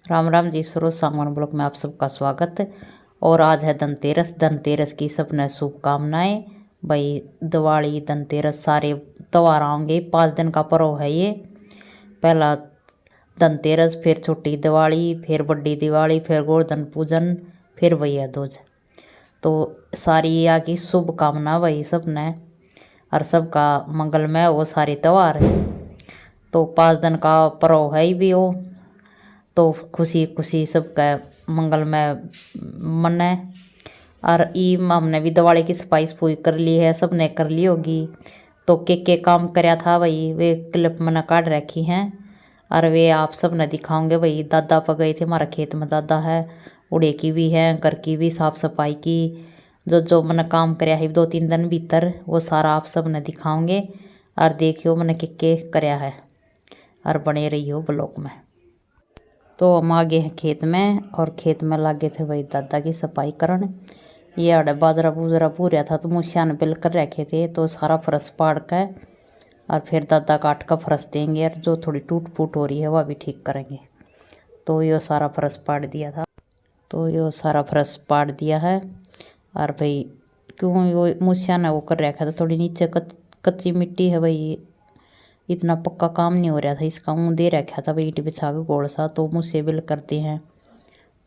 Ram Ram ji. Saroj Sangwan block में आप सबका स्वागत। और आज है धनतेरस। धनतेरस की सबने शुभकामनाएं। भाई दिवाली धनतेरस सारे त्योहार आएंगे। 5 दिन का पर्व है ये। पहला धनतेरस, फिर छोटी दिवाली, फिर बड़ी दिवाली, फिर गोवर्धन पूजन, फिर भैया दूज। तो सारी यहाँ की शुभकामना भाई सबने, और सबका मंगलमय हो सारे त्यौहार। तो 5 दिन का पर्व है ही भी हो, तो खुशी खुशी सबका मंगलमय मने। और ई हमने भी दिवाली की सफाई सफाई कर ली है, सबने कर ली होगी। तो के काम कराया था भाई, वे क्लिप मैंने काट रखी हैं और वे आप सब ने दिखाऊंगे। भाई दादा पर गए थे, हमारा खेत में दादा है, उड़े की भी है, घर की भी साफ सफाई की। जो जो मैंने काम कराया है 2-3 दिन भीतर, वो सारा आप सब ने दिखाऊंगे। और देखियो मैंने के कराया है, और बने रहियो ब्लॉग में। तो हम आ गए हैं खेत में, और खेत में लागे थे भाई दादा की सफाई करन। ये आड़े बाजरा बूजरा पूरा था, तो मुझे ने बिल कर रखे थे, तो सारा फरस पाड़ के और फिर दादा काट का फरस देंगे, और जो थोड़ी टूट फूट हो रही है वह भी ठीक करेंगे। तो यो सारा फरस पाड़ दिया था, तो यो सारा फरस पाड़ दिया है। और भाई क्यों यो मुझे ने वो कर रखा था, थोड़ी नीचे कच्ची मिट्टी है भाई, इतना पक्का काम नहीं हो रहा था इसका। मुँह दे रखा था भाई ईंट बिछा के गोल सा, तो मुझसे बिल करते हैं।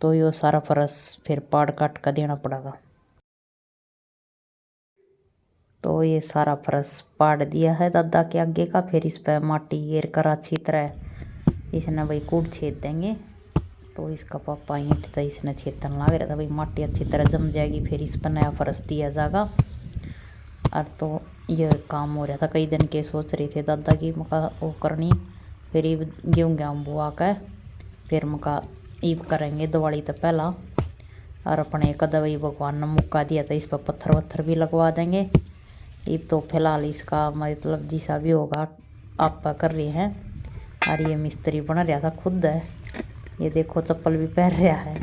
तो यो सारा फरस फिर पाड़ काट कर देना पड़ेगा। तो ये सारा फरस पाड़ दिया है दादा के आगे का। फिर इस पर माटी घेर कर अच्छी तरह इसने भाई कूट छेद देंगे। तो इसका पापा ईंट था, इसने छेदन लग रहा था भाई, माटी अच्छी तरह जम जाएगी, फिर इस पर नया फरस दिया जाएगा। और तो ये काम हो रहा था, कई दिन के सोच रहे थे दादा की मका वो करनी। फिर ईब गेहूँ बुआ कर फिर मका ईब करेंगे दिवाली तो पहला। और अपने कदवई भगवान ने मुक्का दिया था, इस पर पत्थर वत्थर भी लगवा देंगे। ईब तो फिलहाल इसका मतलब जैसा भी होगा आप कर रहे हैं। और ये मिस्त्री बन रहा था खुद है, ये देखो चप्पल भी पहन रहा है।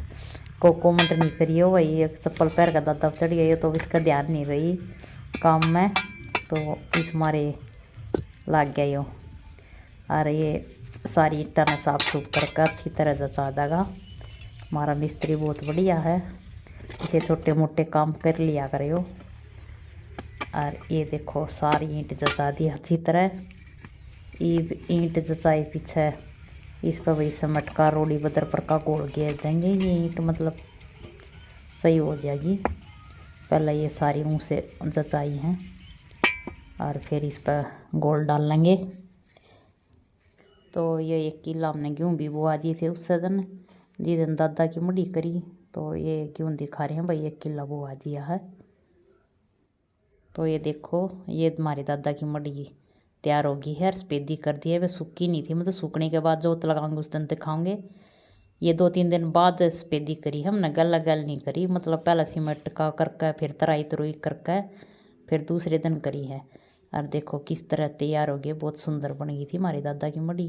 को कमेंट नहीं करिए भाई, ये चप्पल पहन कर दादा चढ़ गई, तो इसका ध्यान नहीं रही काम में, तो इस मारे लग गया यो। और ये सारी ईंटा ने साफ सूफ करके अच्छी तरह जचा देगा। हमारा मिस्त्री बहुत बढ़िया है, इसे छोटे मोटे काम कर लिया करो। और ये देखो सारी ईंट जचा दी अच्छी तरह। ईंट जचाई पीछे इस पर भाई समट का रोड़ी बदर पर का गोल घेर देंगे। ये ईंट मतलब सही हो जाएगी। पहले ये सारी मुँह से जचाई हैं, और फिर इस पर गोल डाल लेंगे। तो ये 1 किलो हमने गेहूँ भी बुआ दिए थे उस दिन, जिस दिन दादा की मड़ी करी। तो ये गेहूँ दिखा रहे हैं भाई, 1 किलो बुआ दिया है। तो ये देखो ये हमारे दादा की मड़ी तैयार होगी है, सफेदी कर दी है। वे सूखी नहीं थी, मतलब सूखने के बाद जोत लगाएंगे उस दिन दिखाओगे। ये 2-3 दिन बाद सफेदी करी हमने, गल गल नहीं करी, मतलब पहला सीमेंट का करके फिर तराई तरुई करके फिर दूसरे दिन करी है। और देखो किस तरह तैयार हो गई, बहुत सुंदर बन गई थी हमारी दादा की मड़ी।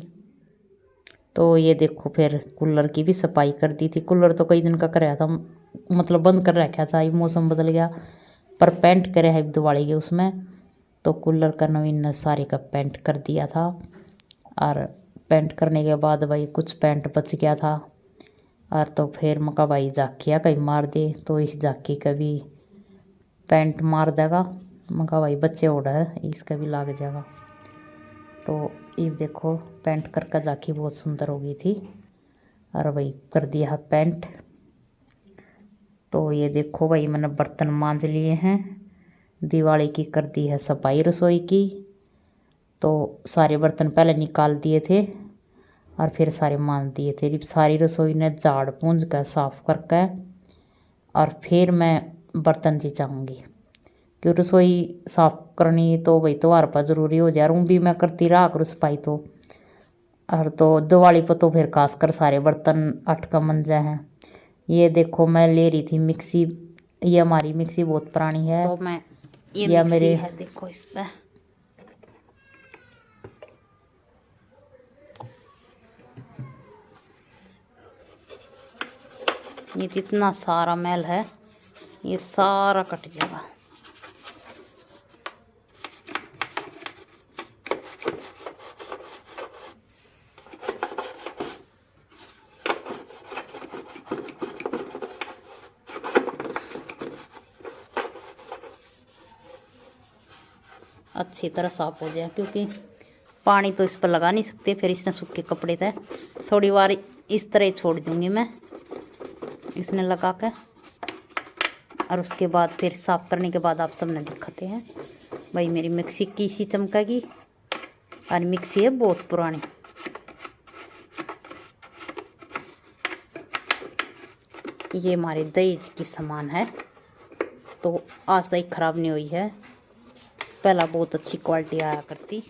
तो ये देखो फिर कूलर की भी सफाई कर दी थी। कूलर तो कई दिन का कराया था, मतलब बंद कर रखा था, ये मौसम बदल गया, पर पेंट करे है दिवाली के उसमें। तो कूलर का नवीन सारे का पेंट कर दिया था। और पेंट करने के बाद भाई कुछ पेंट बच गया था, और तो फिर मका भाई झाकिया कहीं मार दे, तो इस झाकी का भी पेंट मार देगा। मका भाई बच्चे उड़ा है, इसका भी लाग जाएगा। तो ये देखो पेंट करके झाकी बहुत सुंदर हो गई थी, और भाई कर दिया है पेंट। तो ये देखो भाई मैंने बर्तन मांज लिए हैं, दिवाली की कर दी है सफाई रसोई की। तो सारे बर्तन पहले निकाल दिए थे, और फिर सारे मांज दिए थे। सारी रसोई ने झाड़ पूंज कर साफ करके, और फिर मैं बर्तन चिचाऊँगी, क्यों रसोई साफ करनी तो भाई त्योहार पर ज़रूरी हो जाए। भी मैं करती रहा करूँ सफाई तो, और तो दिवाली पर तो फिर खासकर सारे बर्तन अटका मंजा हैं। ये देखो मैं ले रही थी मिक्सी, ये हमारी मिक्सी बहुत पुरानी है। तो मैं ये मेरे है देखो इस पर ये जितना सारा मैल है ये सारा कट जाएगा। अच्छी तरह साफ हो जाए, क्योंकि पानी तो इस पर लगा नहीं सकते, फिर इसने सूखे कपड़े थे। थोड़ी बार इस तरह छोड़ दूंगी मैं इसने लगा कर, और उसके बाद फिर साफ करने के बाद आप सबने दिखाते हैं। भाई मेरी मिक्सी की सी चमकेगी, और मिक्सी है बहुत पुरानी। ये हमारे दहेज की सामान है, तो आज तक ख़राब नहीं हुई है, पहला बहुत अच्छी क्वालिटी आया करती।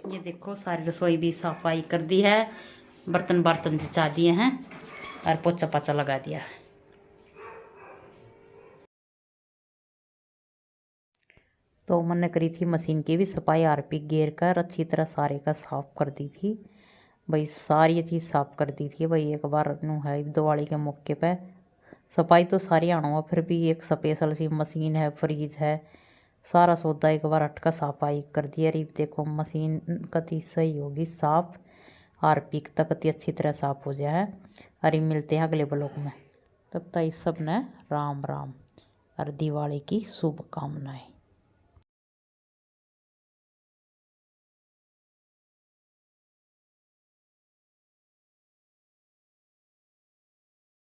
ये देखो सारी रसोई भी सफाई कर दी है, बर्तन बर्तन जचा दिए हैं, और पोछा पाछा लगा दिया है। तो मैंने करी थी मशीन की भी सफाई, हार्पिक गेर कर अच्छी तरह सारे का साफ कर दी थी। भाई सारी चीज़ साफ कर दी थी। भाई एक बार नू है दिवाली के मौके पे सफाई तो सारी आना हुआ, फिर भी एक स्पेशल सी मशीन है, फ्रिज है, सारा सौदा एक बार अटका सफाई कर दिया। अरे देखो मशीन कति सही होगी साफ, हार्पिक तक कति अच्छी तरह साफ हो जाए। अरे मिलते हैं अगले ब्लॉग में, तब तक इस सब ने राम राम और दिवाली की शुभकामनाएं।